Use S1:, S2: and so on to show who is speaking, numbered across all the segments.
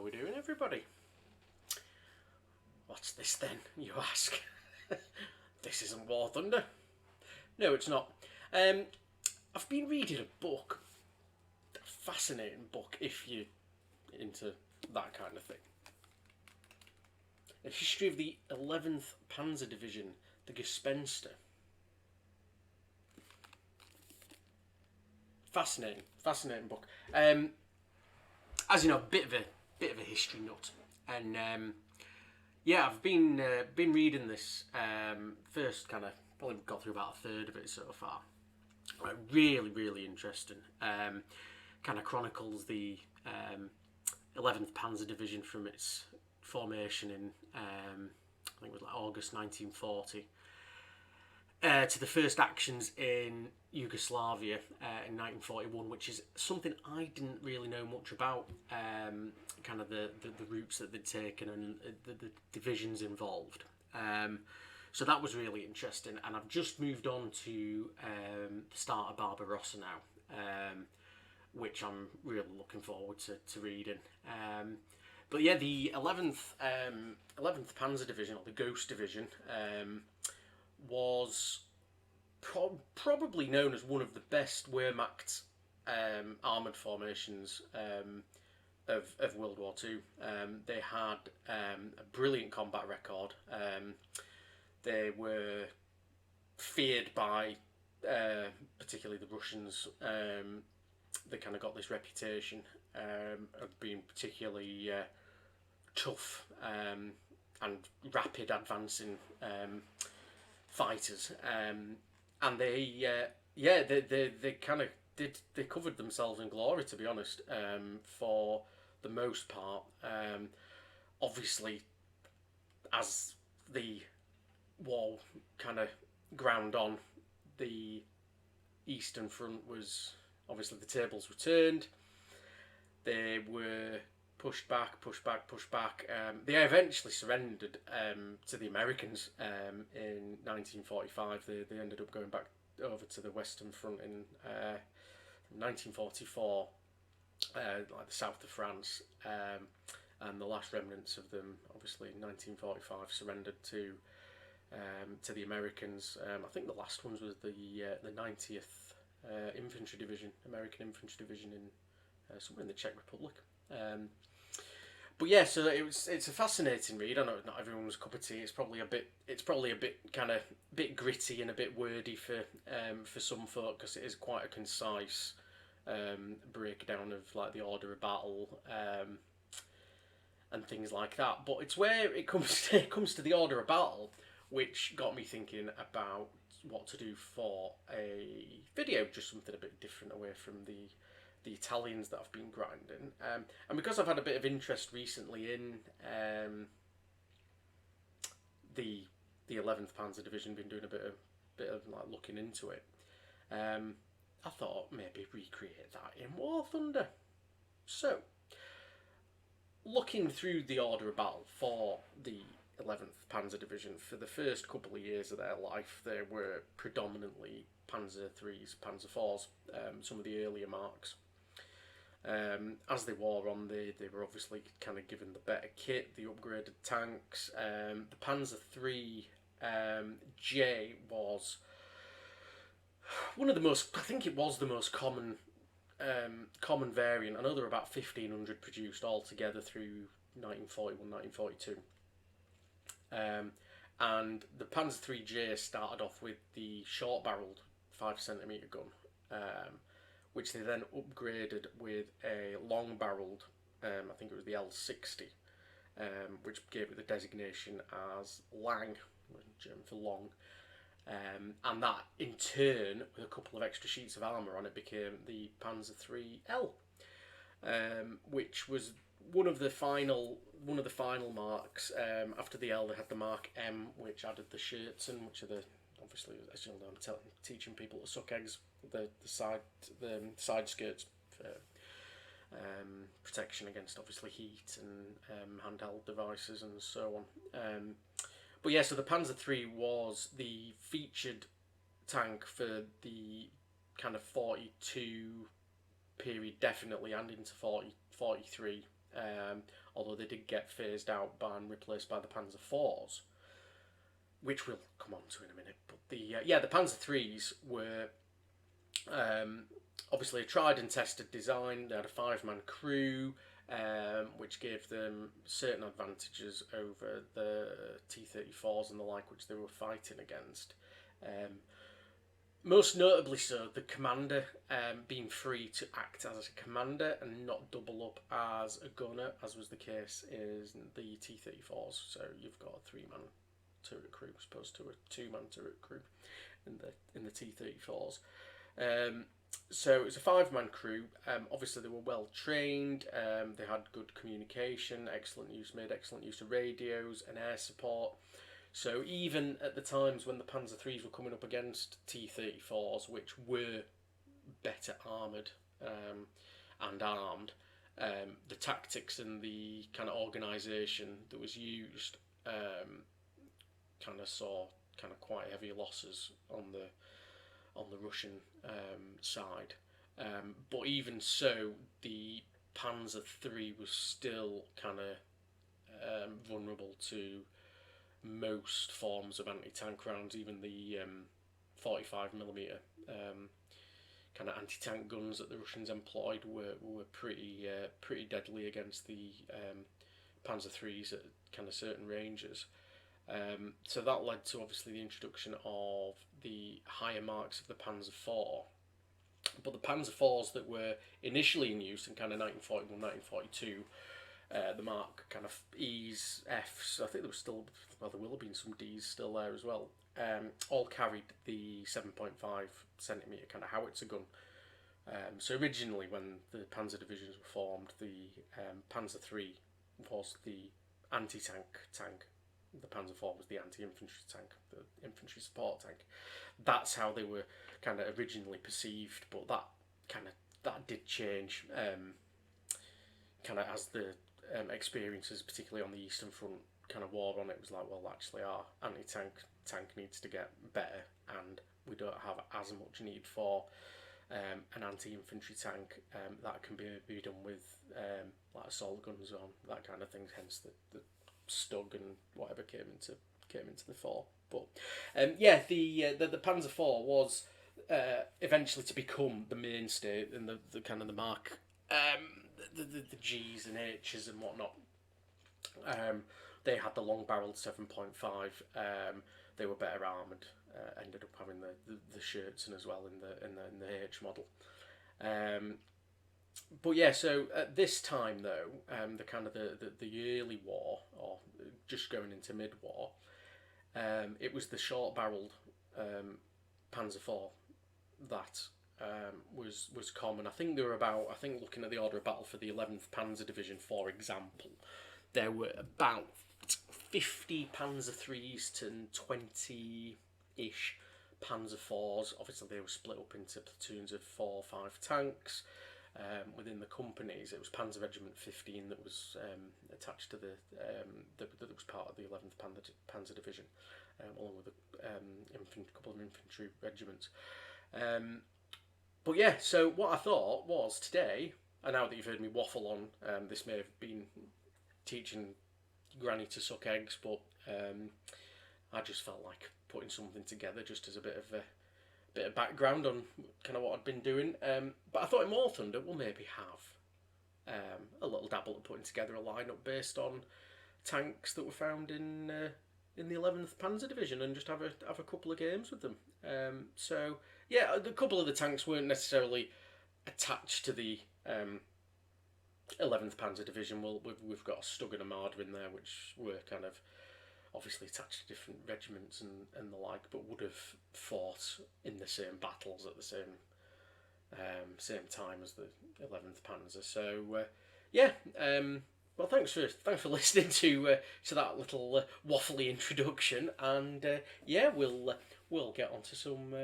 S1: are we doing, everybody? What's this then, you ask? This isn't War Thunder. No, it's not. I've been reading a book, a fascinating book if you're into that kind of thing. A history of the 11th Panzer Division, the Gespenster. Fascinating book. As you know, a bit of a history nut, and yeah, I've been reading this. First, kind of probably got through about a third of it so far. Really interesting. Kind of chronicles the 11th Panzer Division from its formation in I think it was like August 1940 to the first actions in Yugoslavia in 1941, which is something I didn't really know much about. Kind of the routes that they'd taken and the divisions involved. So that was really interesting, and I've just moved on to the start of Barbarossa now, which I'm really looking forward to reading. But yeah, the 11th Panzer Division, or the Ghost Division, was probably known as one of the best Wehrmacht armoured formations of World War II. They had a brilliant combat record. They were feared by particularly the Russians. They kind of got this reputation of being particularly tough and rapid advancing fighters, and they kind of they covered themselves in glory, to be honest, for the most part. Obviously, as the war kind of ground on, the Eastern Front was obviously, the tables were turned. They were pushed back. They eventually surrendered to the Americans in 1945. They ended up going back over to the Western Front in 1944, like the south of France, and the last remnants of them, obviously in 1945, surrendered to the Americans. I think the last ones was the 90th Infantry Division, American Infantry Division in somewhere in the Czech Republic. But yeah, so it's a fascinating read. I know not everyone's cup of tea. It's probably a bit kind of bit gritty and a bit wordy for some folk, because it is quite a concise breakdown of like the order of battle and things like that. But it's where it comes to the order of battle, which got me thinking about what to do for a video, just something a bit different away from the Italians that I've been grinding, and because I've had a bit of interest recently in the 11th Panzer Division, been doing a bit of like looking into it. I thought maybe recreate that in War Thunder. So, looking through the order of battle for the 11th Panzer Division, for the first couple of years of their life, they were predominantly Panzer IIIs, Panzer IVs, some of the earlier marks. As they wore on, they were obviously kind of given the better kit, the upgraded tanks. The Panzer III J was one of the most, I think it was the most common variant. I know there were about 1,500 produced altogether through 1941, 1942. And the Panzer III J started off with the short-barreled 5cm gun, which they then upgraded with a long-barreled, I think it was the L60, which gave it the designation as Lang, German for long. And that, in turn, with a couple of extra sheets of armour on it, became the Panzer III L, which was one of the final marks. After the L, they had the Mark M, which added the shirts in, which are the, obviously, as you know, I'm teaching people to suck eggs, the side skirts for protection against obviously heat and handheld devices and so on. But yeah, so the Panzer III was the featured tank for the kind of 42 period, definitely, and into 43. although they did get phased out and replaced by the Panzer IVs, which we'll come on to in a minute. But the Panzer IIIs were obviously a tried and tested design. They had a 5-man crew, which gave them certain advantages over the T-34s and the like, which they were fighting against. Most notably so, the commander being free to act as a commander and not double up as a gunner, as was the case in the T-34s. So you've got a 3-man turret crew as opposed to a 2-man turret crew in the T-34s. So it was a 5-man crew. Obviously, they were well trained. They had good communication, made excellent use of radios and air support. So even at the times when the Panzer IIIs were coming up against T-34s, which were better armoured and armed, the tactics and the kind of organisation that was used kind of saw kind of quite heavy losses on the Russian side. But even so, the Panzer III was still kind of vulnerable to most forms of anti-tank rounds. Even the 45mm kind of anti-tank guns that the Russians employed were pretty deadly against the Panzer IIIs at kind of certain ranges. So that led to obviously the introduction of the higher marks of the Panzer IV. But the Panzer IVs that were initially in use in kind of 1941, 1942, the Mark kind of E's, F's, I think there will have been some D's still there as well, all carried the 7.5cm kind of howitzer gun. So originally when the Panzer Divisions were formed, the Panzer III was the anti-tank tank. The Panzer IV was the anti-infantry tank, the infantry support tank. That's how they were kind of originally perceived, but that did change kind of as the experiences, particularly on the Eastern Front, kind of wore on. It was like, well, actually our anti-tank tank needs to get better, and we don't have as much need for an anti-infantry tank that can be done with like assault guns on, that kind of thing. Hence the Stug and whatever came into the fore. But the Panzer IV was eventually to become the mainstay in the kind of the Mark, the G's and H's and whatnot. They had the long-barreled 7.5. They were better armoured. Ended up having the shirts and as well in the H model. But yeah, so at this time though, the kind of the early war, or just going into mid-war, it was the short-barreled Panzer IV that was common. I think there were looking at the order of battle for the 11th Panzer Division, for example, there were about 50 Panzer IIIs to 20-ish Panzer IVs. Obviously, they were split up into platoons of 4 or 5 tanks. Within the companies, it was Panzer Regiment 15 that was attached to that was part of the 11th Panzer Division, along with a couple of infantry regiments. But yeah, so what I thought was today, and now that you've heard me waffle on, this may have been teaching Granny to suck eggs, but I just felt like putting something together just as a bit of background on kind of what I'd been doing. But I thought in War Thunder we'll maybe have a little dabble at putting together a lineup based on tanks that were found in the 11th Panzer Division, and just have a couple of games with them. So yeah, a couple of the tanks weren't necessarily attached to the 11th Panzer Division. We've got a Stug and a Marder in there, which were kind of obviously attached to different regiments and the like, but would have fought in the same battles at the same time as the 11th Panzer. So well, thanks for listening to that little waffly introduction, and we'll get onto some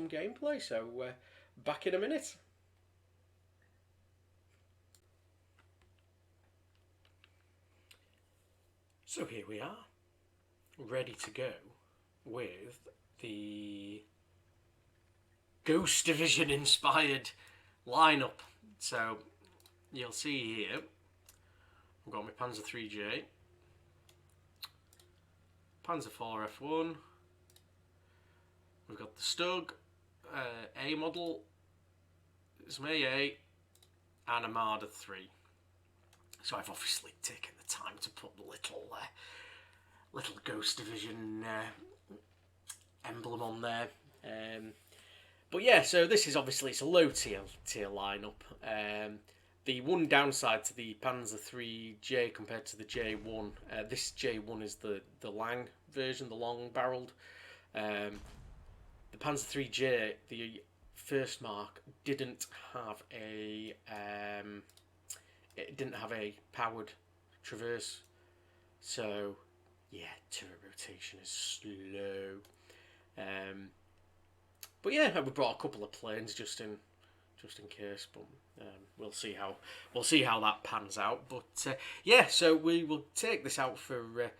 S1: gameplay. So back in a minute. So here we are, ready to go with the Ghost Division inspired lineup. So you'll see here I've got my Panzer 3J, Panzer 4 F1, we've got the Stug, A model, some AA, and a Marder 3. So I've obviously taken the time to put the little Ghost Division emblem on there. But yeah, so this is obviously, it's a low tier lineup. The one downside to the Panzer 3J compared to the J1, this J1 is the Lang version, the long barreled. The Panzer 3J, the first mark, didn't have a powered traverse, so yeah, turret rotation is slow. But yeah, we brought a couple of planes just in case, but we'll see how that pans out. But yeah, so we will take this out for a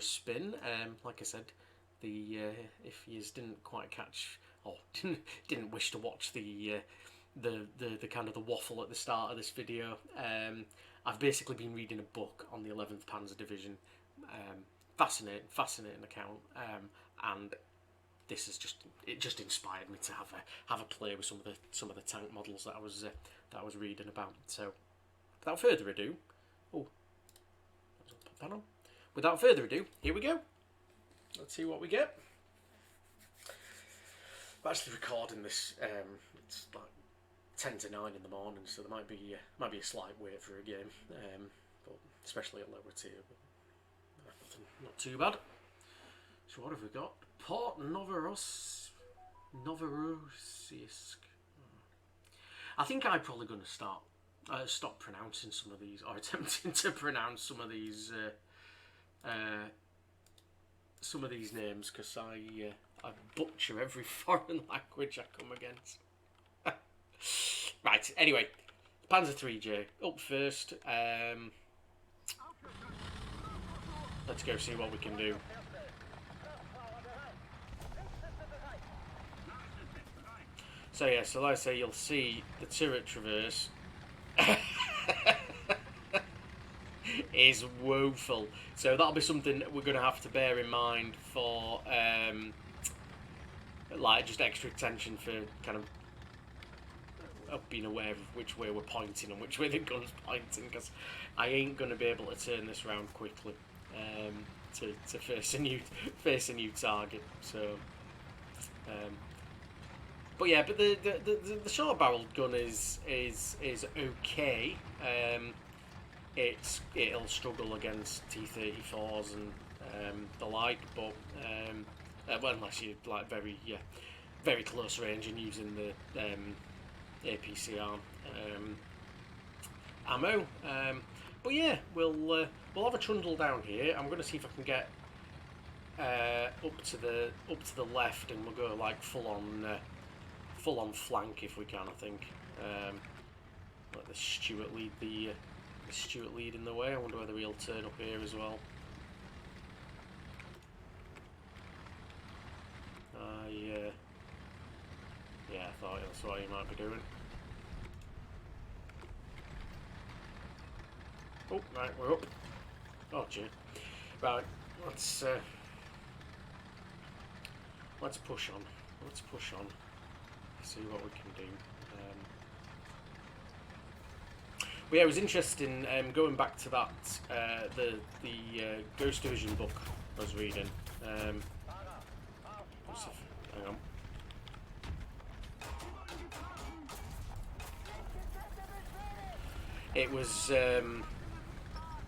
S1: spin. Like I said, if you didn't quite catch or didn't wish to watch the kind of the waffle at the start of this video, I've basically been reading a book on the 11th Panzer Division. Fascinating account, and this is just inspired me to have a play with some of the tank models that I was reading about. So without further ado, without further ado, here we go. Let's see what we get. I'm actually recording this. It's like 10 to 9 in the morning, so there might be a slight wait for a game, but especially at lower tier. But not too bad. So what have we got? Port Novorossiysk. I think I'm probably going to stop pronouncing some of these, or attempting to pronounce some of these names, because I butcher every foreign language I come against. Right. Anyway, Panzer 3J up first. Let's go see what we can do. So yeah, so like I say, you'll see the turret traverse is woeful. So that'll be something that we're going to have to bear in mind for like just extra attention for kind of being aware of which way we're pointing and which way the gun's pointing, because I ain't going to be able to turn this round quickly to face a new target. So but yeah, but the short barreled gun is okay. It'll struggle against T-34s and the like, but well, unless you like very close range and using the APCR ammo. But yeah, we'll have a trundle down here. I'm going to see if I can get up to the left, and we'll go like full on flank if we can. I think. Let the Stuart lead in the way. I wonder whether he'll turn up here as well. Yeah, I thought that's what he might be doing. Oh, right, we're up. Oh, gee. Right, let's push on. Let's push on. See what we can do. But yeah, it was interesting going back to that the Ghost Division book I was reading. Hang on. It was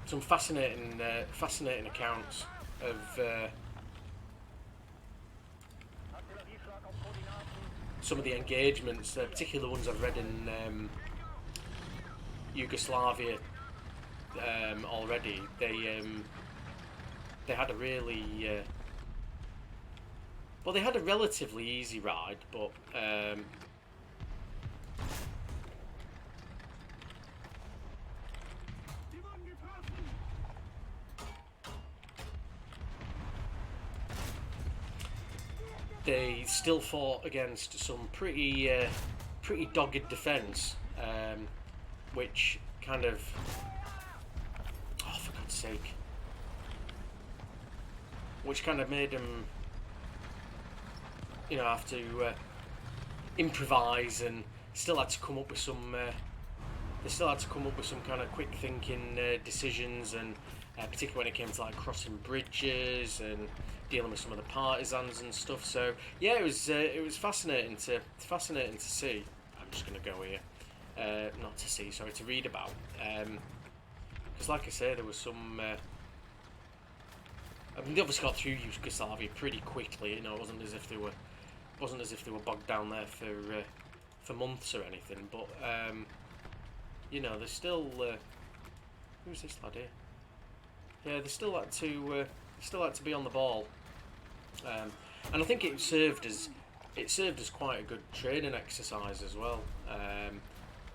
S1: some fascinating accounts of some of the engagements, particularly the ones I've read in Yugoslavia already. They had a really well, they had a relatively easy ride, but they still fought against some pretty dogged defence, which kind of God's sake. Which kind of made them, you know, have to improvise, and still had to come up with some. They still had to come up with some kind of quick thinking decisions, and particularly when it came to like crossing bridges and dealing with some of the partisans and stuff. So yeah, it was fascinating to see. I'm just gonna go here, not to see, sorry, to read about. Because like I say, there was some. I mean, they obviously got through Yugoslavia pretty quickly. You know, it wasn't as if they were bogged down there for months or anything. But you know, there's still who's this lad here? Yeah, they still like to be on the ball, and I think it served as quite a good training exercise as well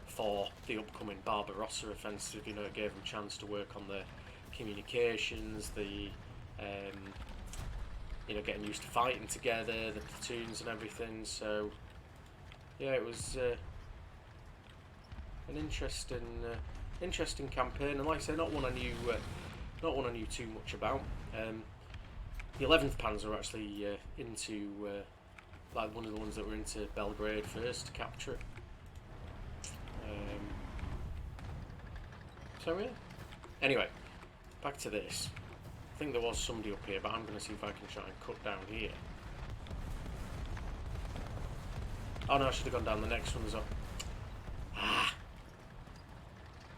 S1: for the upcoming Barbarossa offensive. You know, it gave them a chance to work on the communications, the you know, getting used to fighting together, the platoons and everything. So yeah, it was an interesting campaign, and like I say, not one I knew too much about. The 11th Panzer were actually into like one of the ones that were into Belgrade first to capture it. So yeah. Anyway, back to this. I think there was somebody up here, but I'm going to see if I can try and cut down here. Oh no, I should have gone down the next one as well. Ah!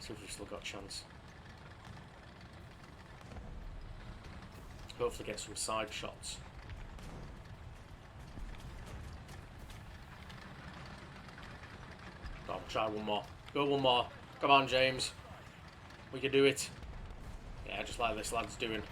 S1: See if we've still got a chance. Hopefully get some side shots. Oh, try one more. Go one more. Come on, James. We can do it. Yeah, just like this lad's doing.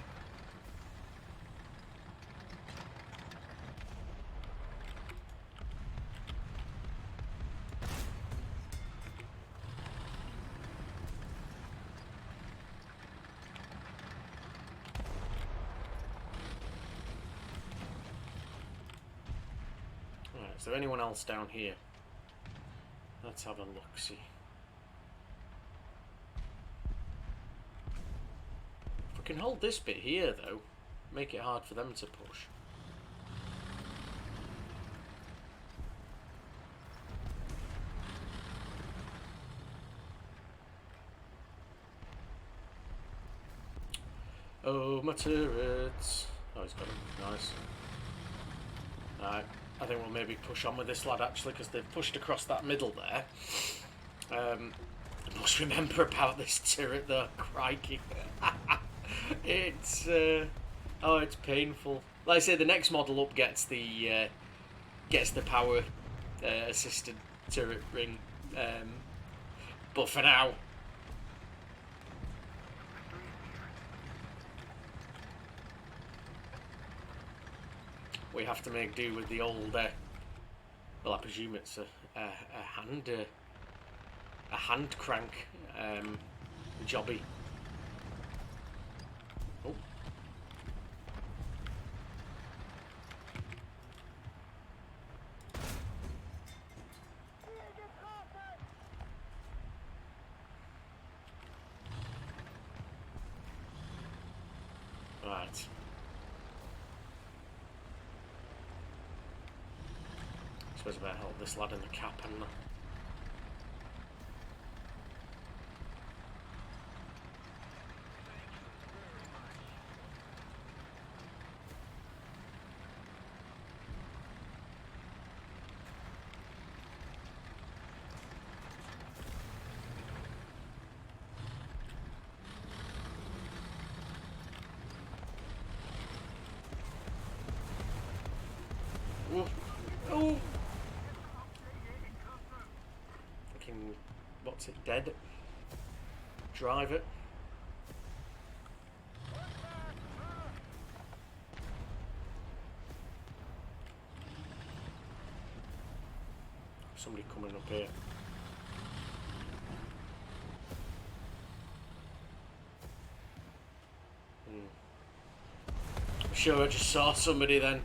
S1: Right, is there anyone else down here? Let's have a look-see. If we can hold this bit here, though, make it hard for them to push. Oh, my turrets. Oh, he's got them. Nice. Alright, I think we'll maybe push on with this lad, actually, because they've pushed across that middle there. I must remember about this turret, though. Crikey. It's oh, it's painful. Like I say, the next model up gets the power assisted turret ring, but for now, we have to make do with the old. Well, I presume it's a hand crank jobby. Oh. Right. I suppose I better help this lad in the cap, hadn't I? Oh! Fucking, what's it, dead? Drive it. Somebody coming up here. I'm sure I just saw somebody then.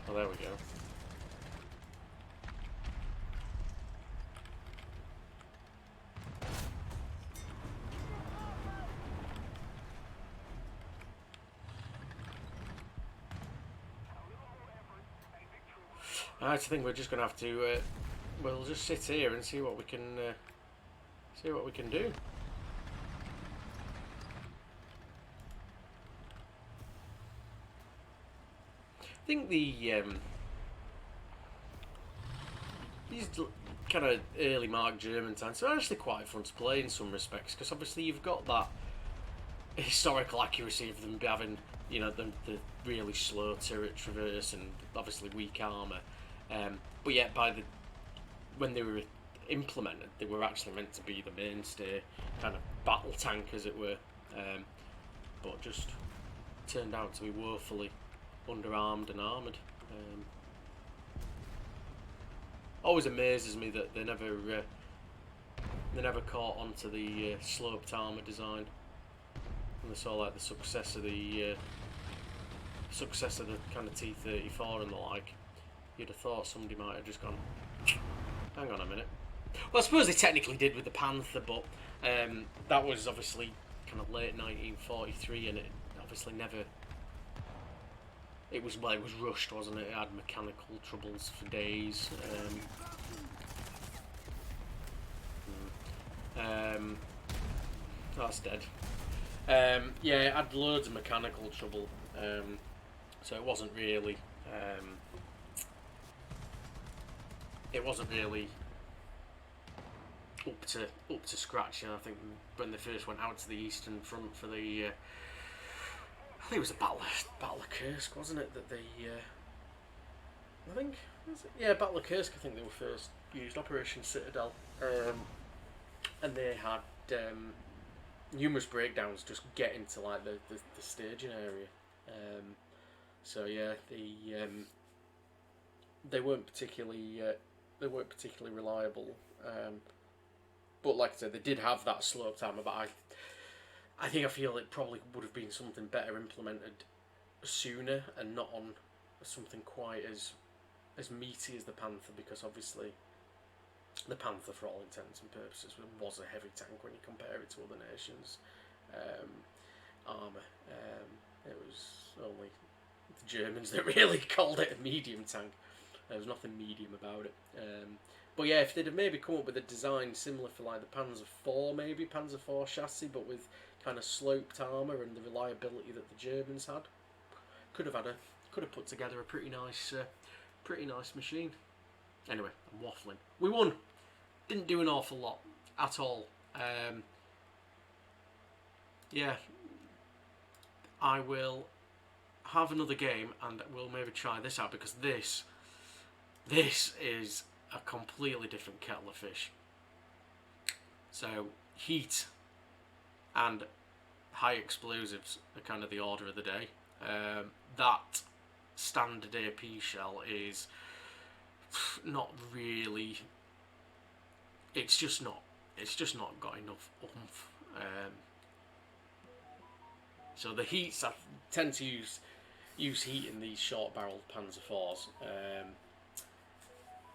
S1: Oh, there we go. I think we're just gonna have to. We'll just sit here and see what we can. See what we can do. I think these kind of early Mark German tanks are actually quite fun to play in some respects, because obviously you've got that historical accuracy of them having, you know, the really slow turret traverse and obviously weak armour. But yet when they were implemented, they were actually meant to be the mainstay kind of battle tank, as it were. But just turned out to be woefully underarmed and armoured. Always amazes me that they never caught onto the sloped armour design, and they saw like the success of the kind of T-34 and the like. You'd have thought somebody might have just gone, hang on a minute. Well, I suppose they technically did with the Panther, but that was obviously kind of late 1943, and it obviously never. It was rushed, wasn't it? It had mechanical troubles for days. That's dead. Yeah, it had loads of mechanical trouble, so it wasn't really. It wasn't really up to scratch. You know, I think when they first went out to the Eastern Front for the, I think it was the Battle of Kursk, wasn't it? That they, I think, was it? Yeah, Battle of Kursk. I think they were first used, Operation Citadel, and they had numerous breakdowns just getting to like the staging area. So yeah, they weren't particularly reliable. But like I said, they did have that sloped armour, but I feel it probably would have been something better implemented sooner, and not on something quite as meaty as the Panther, because obviously the Panther, for all intents and purposes, was a heavy tank when you compare it to other nations' armour. It was only the Germans that really called it a medium tank. There was nothing medium about it. But yeah, if they'd have maybe come up with a design similar for like the Panzer IV, maybe Panzer IV chassis, but with kind of sloped armour and the reliability that the Germans had, could have put together a pretty nice machine. Anyway, I'm waffling. We won. Didn't do an awful lot at all. Yeah, I will have another game and we'll maybe try this out, because this is a completely different kettle of fish. So heat and high explosives are kind of the order of the day. That standard AP shell is not really. It's just not got enough oomph. So the heats, I tend to use heat in these short-barreled Panzer IVs.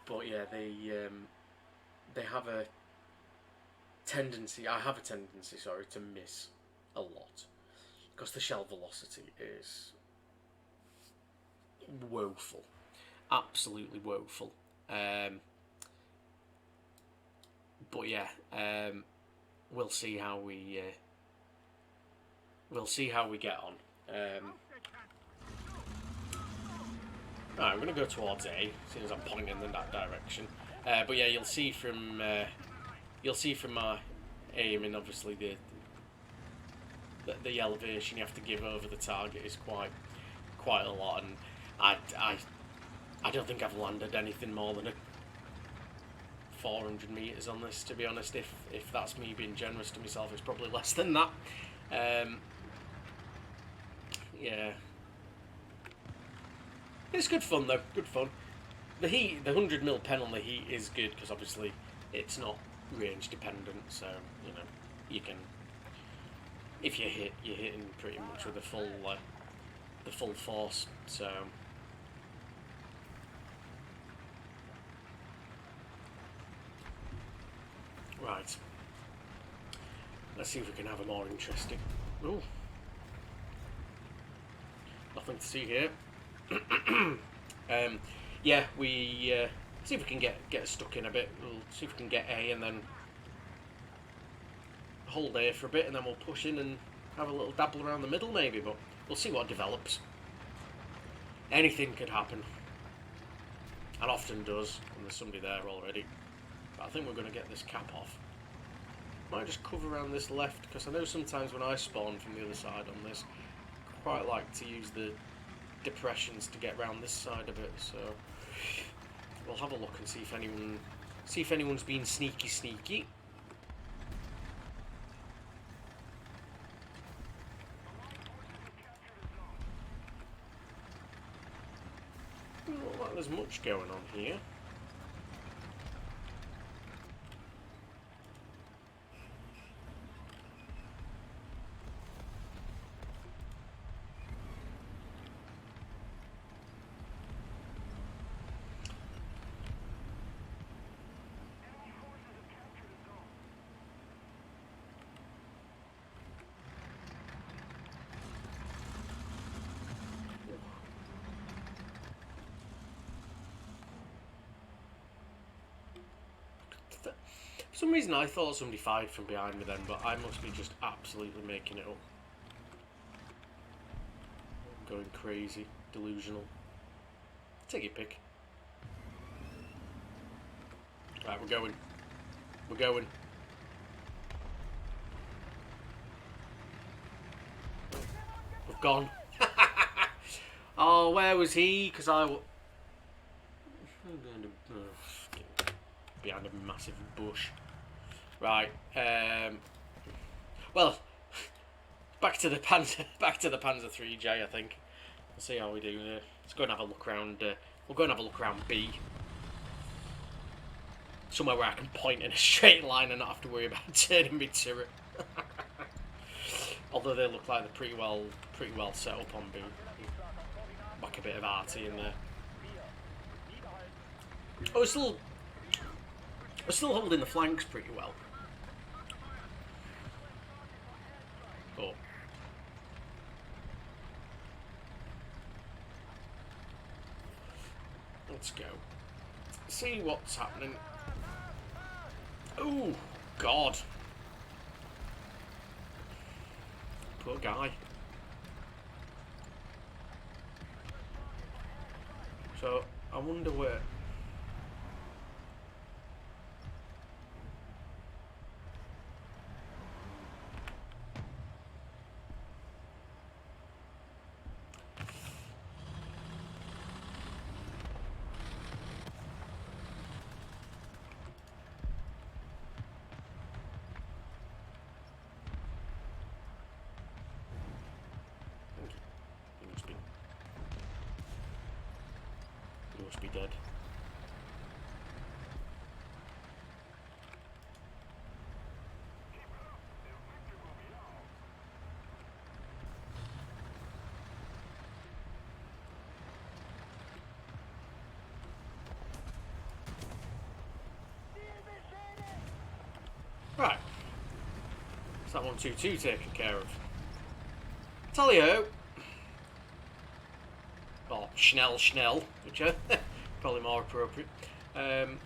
S1: But yeah, they have a tendency. I have a tendency, to miss a lot, because the shell velocity is woeful, absolutely woeful. But yeah, we'll see how we get on. Right, we're going to go towards A, seeing as I'm pointing in that direction. But yeah, you'll see from my aiming, obviously the elevation you have to give over the target is quite a lot, and I don't think I've landed anything more than 400 meters on this, to be honest. If that's me being generous to myself, it's probably less than that. Yeah. It's good fun though, good fun. The 100mm pen on the heat is good, because obviously it's not range dependent, so you know you can, if you hit, you're hitting pretty much with the full force. So Let's see if we can have a more interesting. Ooh. Nothing to see here. Yeah, we see if we can get stuck in a bit. We'll see if we can get A and then hold A for a bit, and then we'll push in and have a little dabble around the middle maybe, but we'll see what develops. Anything could happen. And often does, and there's somebody there already. But I think we're going to get this cap off. Might just cover around this left, because I know sometimes when I spawn from the other side on this, I quite like to use the depressions to get around this side of it, so we'll have a look and see if anyone's been sneaky. Doesn't look like there's much going on here. For some reason I thought somebody fired from behind me then, but I must be just absolutely making it up. Going crazy, delusional. Take your pick. Right, we're going. We've gone. Oh, where was he? Because behind a massive bush. Right. Well, back to the Panzer 3J. I think. Let's see how we do here. Let's go and have a look around. We'll go and have a look around B. Somewhere where I can point in a straight line and not have to worry about turning my turret. Although they look like they're pretty well set up on B. Back a bit of arty in there. Oh, we're still holding the flanks pretty well. But let's go. See what's happening. Oh, God. Poor guy. So, I wonder where... He must be dead. Right. Is that 122 taken care of? Tally-ho! Or Schnell, which are probably more appropriate. Me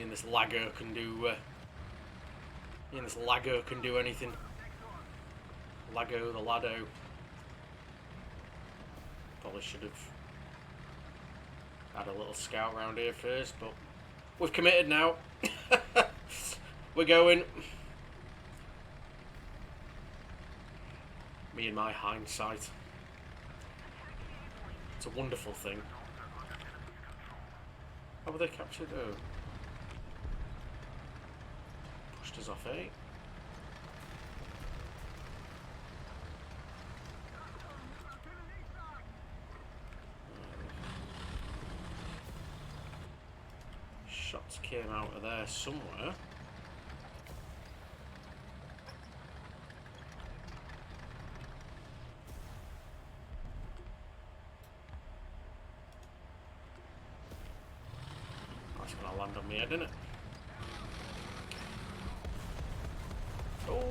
S1: and this lagger can do. Anything. Lago the Lado. Probably should have had a little scout round here first, but we've committed now. We're going. Me and my hindsight. It's a wonderful thing. How were they captured? Oh. Pushed us off, eh? Shots came out of there somewhere. going to land on me head, isn't it? Oh!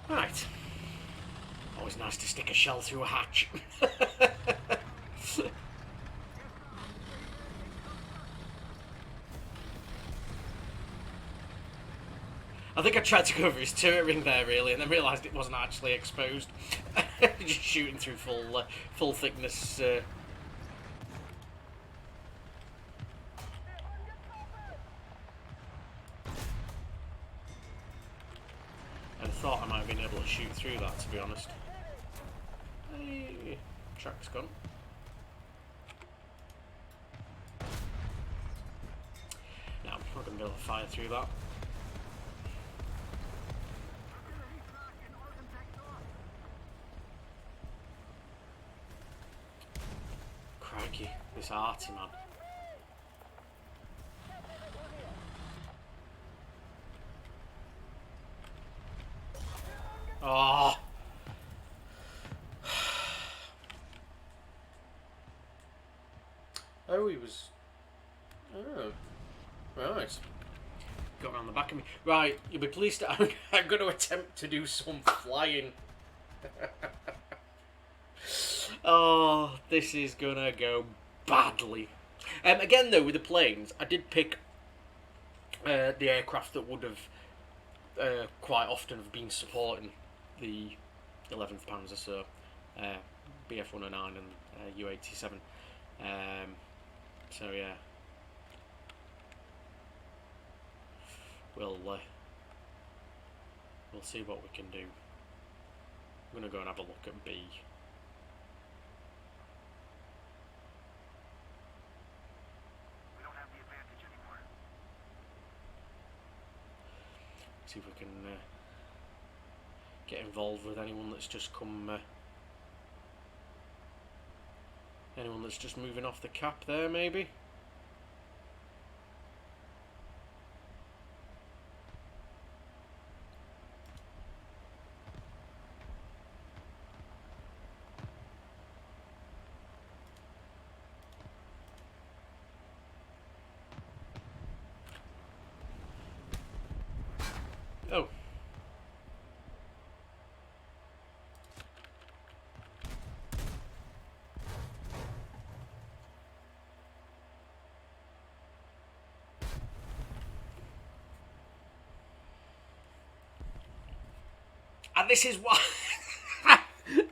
S1: Right. Always nice to stick a shell through a hatch. I think I tried to go over his turret ring there, really, and then realised it wasn't actually exposed. Just shooting through full thickness. I thought I might have been able to shoot through that, to be honest. Hey, track's gone. No, I'm not going to be able to fire through that. Crikey, this arty man. Oh! Oh, he was... Oh. Right. Got around the back of me. Right, you'll be pleased that I'm going to attempt to do some flying. Oh, this is going to go badly. Again, though, with the planes, I did pick the aircraft that would have quite often have been supporting the 11th Panzer, so BF-109 and U-87. So yeah, we'll see what we can do. I'm gonna go and have a look at B. We don't have the advantage anymore. See if we can get involved with anyone that's just come. Anyone that's just moving off the cap there, maybe? Oh. And this is why.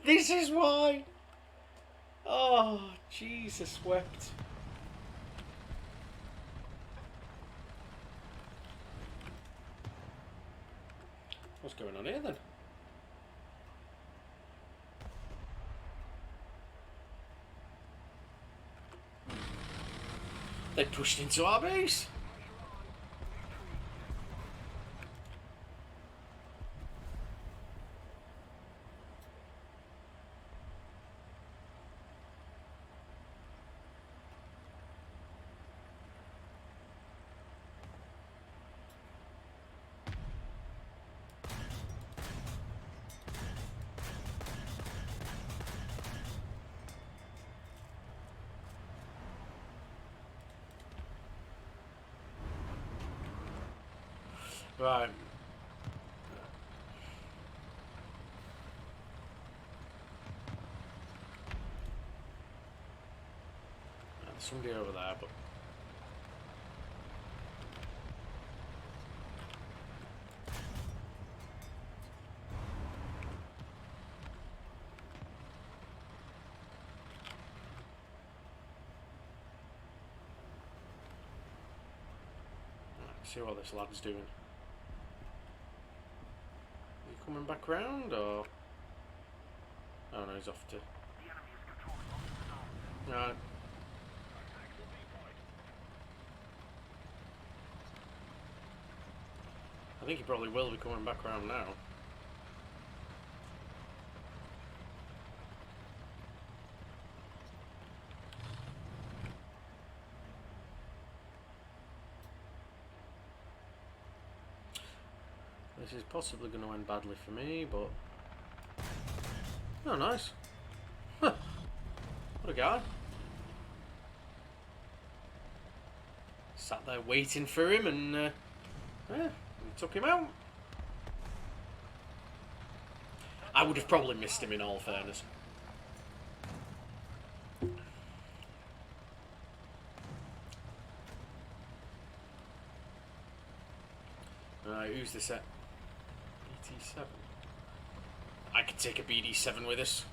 S1: This is why. Oh, Jesus wept. What's going on here then? They pushed into our base. Right. There's somebody over there, but see what this lad's doing. Coming back round, or oh no, he's off to. Right. I think he probably will be coming back round now. This is possibly going to end badly for me, but... Oh, nice. Huh. What a guy. Sat there waiting for him and, yeah, took him out. I would have probably missed him in all fairness. Alright, who's this at? BT7. I could take a BD7 with us.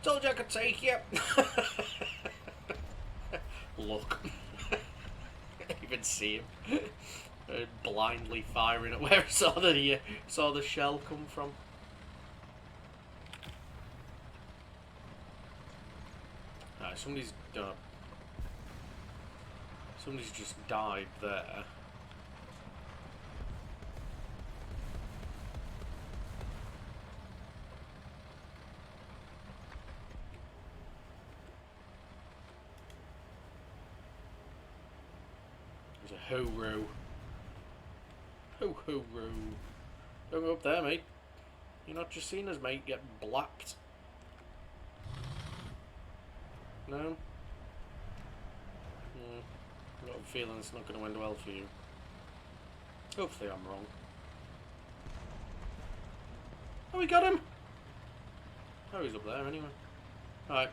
S1: Told you I could take you. Look. Even see him. Blindly firing at where I saw the shell come from. Alright, somebody's just died there. There's a ho-ro. Ho-ho-ro. Don't go up there, mate. You're not just seen us, mate, get blacked. No? I've got a feeling it's not going to end well for you. Hopefully I'm wrong. Oh, we got him! Oh, he's up there anyway. Alright,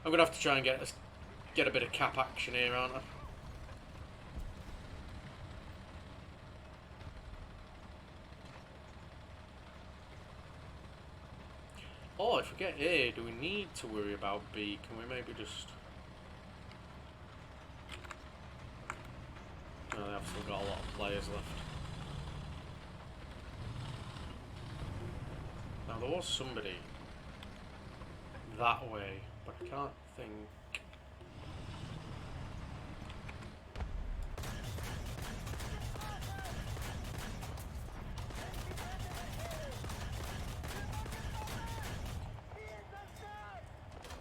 S1: I'm going to have to try and get a bit of cap action here, aren't I? Oh, I forget A. Do we need to worry about B? Can we maybe just... No, they have still got a lot of players left. Now, there was somebody that way, but I can't think...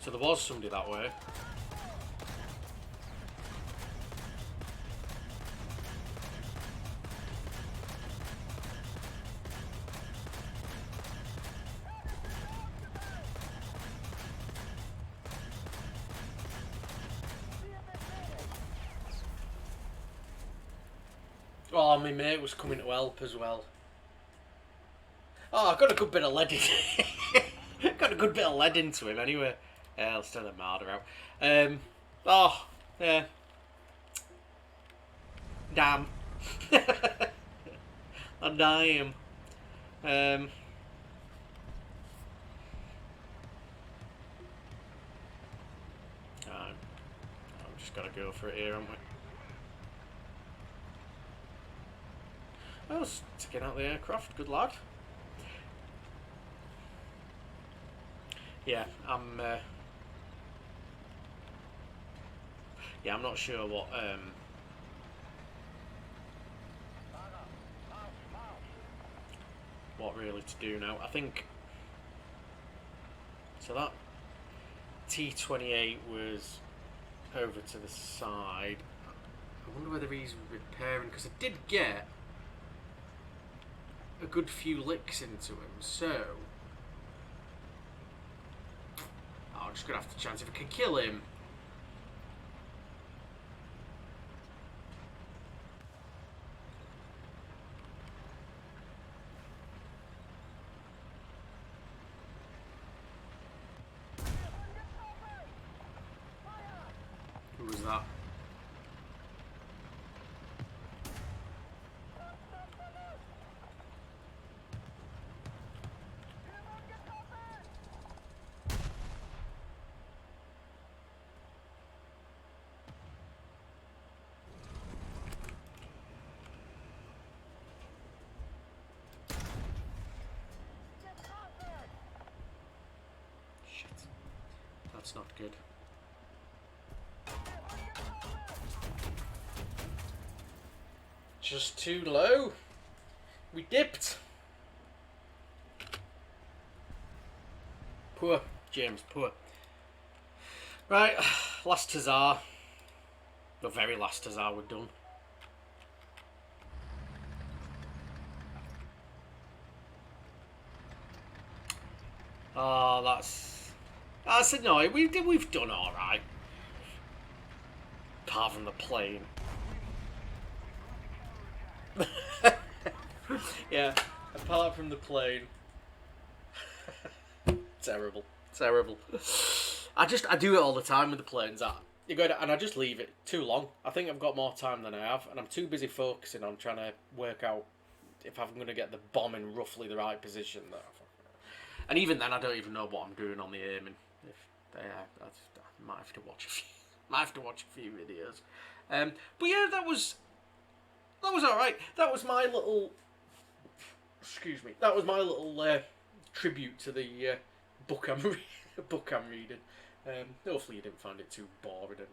S1: So there was somebody that way. Oh, my mate was coming to help as well. Oh, I got a good bit of lead in. Got a good bit of lead into him anyway. I'll still the marder out. Oh, yeah. Damn. I damn. I've just got to go for it here, haven't we? Oh, sticking out the aircraft. Good lad. Yeah, I'm not sure what really to do now. I think so that T-28 was over to the side. I wonder whether he's repairing, because I did get a good few licks into him, so I'm just gonna have to chance if I can kill him. Who was that? Shit. That's not good. Just too low. We dipped. Poor, James, poor. Right, last huzzah. The very last huzzah we're done. Oh, that's annoying. We've done all right, apart from the plane. Yeah, apart from the plane. Terrible, terrible. I do it all the time with the planes. You go and I just leave it too long. I think I've got more time than I have, and I'm too busy focusing on trying to work out if I'm going to get the bomb in roughly the right position. And even then, I don't even know what I'm doing on the aiming. I might have to watch a few. Might have to watch a few videos. But yeah, that was all right. That was my little. Excuse me. That was my little tribute to the book I'm reading. Hopefully, you didn't find it too boring and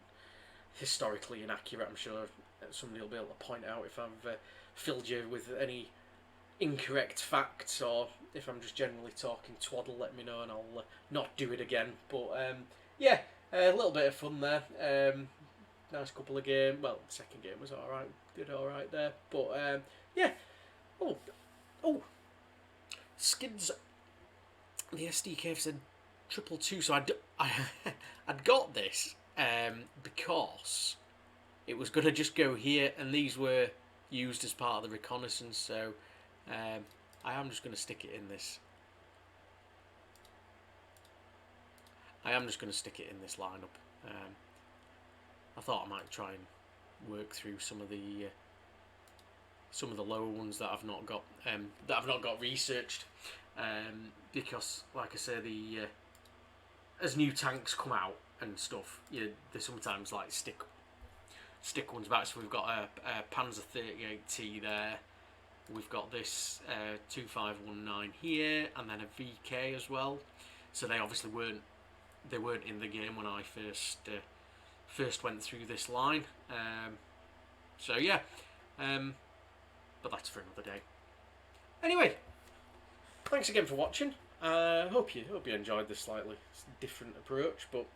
S1: historically inaccurate. I'm sure somebody will be able to point out if I've filled you with any incorrect facts, or if I'm just generally talking twaddle. Let me know and I'll not do it again. But yeah, a little bit of fun there. Nice couple of games. Well, the second game was alright. Did alright there. But yeah. Oh. Skids. The SDK said 222. So I'd got this because it was going to just go here, and these were used as part of the reconnaissance. So I am just going to stick it in this. Lineup. I thought I might try and work through some of the lower ones that I've not got researched, because, like I say, as new tanks come out and stuff, they sometimes like stick ones back. So we've got a Panzer 38T there. We've got this 2519 here, and then a VK as well. So they obviously weren't in the game when I first went through this line. So yeah, but that's for another day. Anyway, thanks again for watching. Hope you enjoyed this slightly different approach, but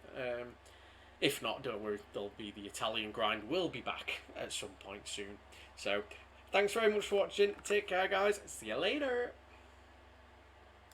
S1: if not, don't worry, there'll be the Italian grind will be back at some point soon. So thanks very much for watching. Take care, guys. See you later.